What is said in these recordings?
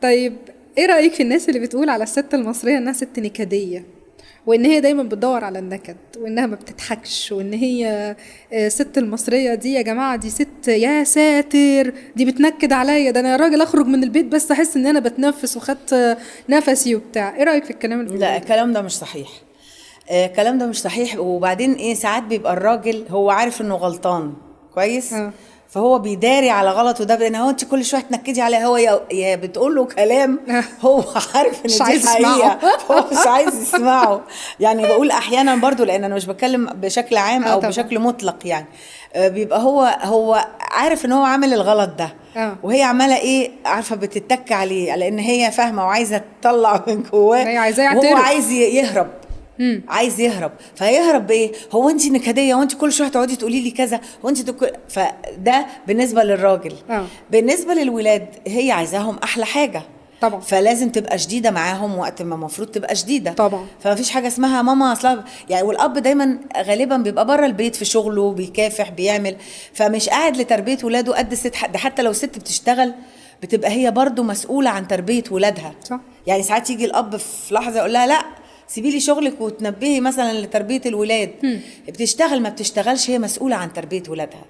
طيب، ايه رأيك في الناس اللي بتقول على الست المصرية انها ست نكدية، وان هي دايما بتدور على النكد، وانها ما بتضحكش، وان هي الست المصرية دي يا جماعة دي ست يا ساتر، دي بتنكد عليا، ده انا يا راجل اخرج من البيت بس احس ان انا بتنفس وخدت نفسي وبتاع. ايه رأيك في الكلام اللي لا، بيقولوه ده؟ الكلام ده مش صحيح. الكلام ده مش صحيح. وبعدين ايه، ساعات بيبقى الراجل هو عارف انه غلطان كويس، اه. فهو بيداري على غلطه ده بان هو انت كل شويه تنكدي عليه، هو يا بتقول له كلام هو عارف مش ان دي عايز اسمعه. حقيقه هو مش عايز يسمعه. يعني بقول احيانا برضو، لان انا مش بتكلم بشكل عام اه او طبعا. بشكل مطلق يعني. بيبقى هو عارف ان هو عامل الغلط ده، اه. وهي عماله ايه، عارفه بتتك عليه لان هي فاهمه وعايزه تطلع من جواه، هي عايزاه وهو يعترف. عايز يهرب. عايز يهرب، فيهرب بايه؟ هو انت نكديه، وانت كل شويه تقعدي تقولي لي كذا، وانت فده بالنسبه للراجل. اه بالنسبه للولاد هي عايزاهم احلى حاجه، طبعا. فلازم تبقى شديده معاهم وقت ما المفروض تبقى شديده. طبعا. فما فيش حاجه اسمها ماما اصلا يعني. والاب دايما غالبا بيبقى بره البيت في شغله، بيكافح بيعمل، فمش قاعد لتربيه ولاده قد الست. ده حتى لو الست بتشتغل بتبقى هي برضو مسؤوله عن تربيه ولادها. صح. يعني ساعات يجي الاب في لحظه يقول لها لا، سيبي لي شغلك وتنبهي مثلا لتربيه الولاد. بتشتغل ما بتشتغلش، هي مسؤوله عن تربيه ولادها.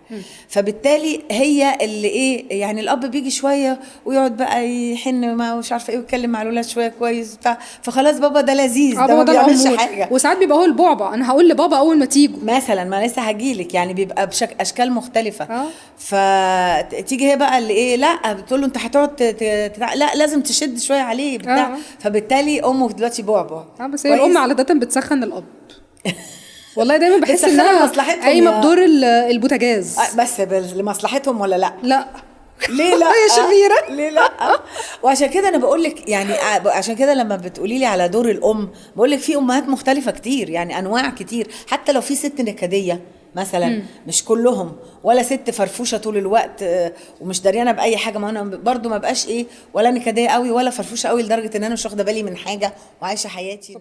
فبالتالي هي اللي ايه، يعني الاب بيجي شويه ويقعد بقى يحن ما مش عارفه ايه، ويتكلم مع الولاد شويه كويس بتاع، فخلاص بابا ده لذيذ، اه ده بابا ما ده بيعملش الامور، حاجه. وساعات بيبقى هو البعبع، انا هقول لبابا اول ما تيجوا. مثلا ما لسه هجيلك، يعني بيبقى اشكال مختلفه. اه. فتيجي هي بقى اللي ايه، لا بتقول له انت هتقعد لا لازم تشد شويه عليه اه. بتاع. اه. فبالتالي امه دلوقتي بعبع بس هي الام كويس. عادة بتسخن الاب. والله دايما بحس بتسخنه انها لمصلحتهم قايمه يا بدور البوتاجاز. بس لمصلحتهم ولا لا؟ لا. ليه لا؟ يا شريره. ليه لا؟ وعشان كده انا بقول لك يعني، عشان كده لما بتقولي لي على دور الام، بقول لك في امهات مختلفه كتير، يعني انواع كتير. حتى لو في ست نكديه مثلا، مش كلهم، ولا ست فرفوشه طول الوقت ومش دريانه باي حاجه. ما انا برضو ما بقاش ايه، ولا نكديه قوي ولا فرفوشه قوي لدرجه ان انا مش واخده بالي من حاجه وعايشه حياتي.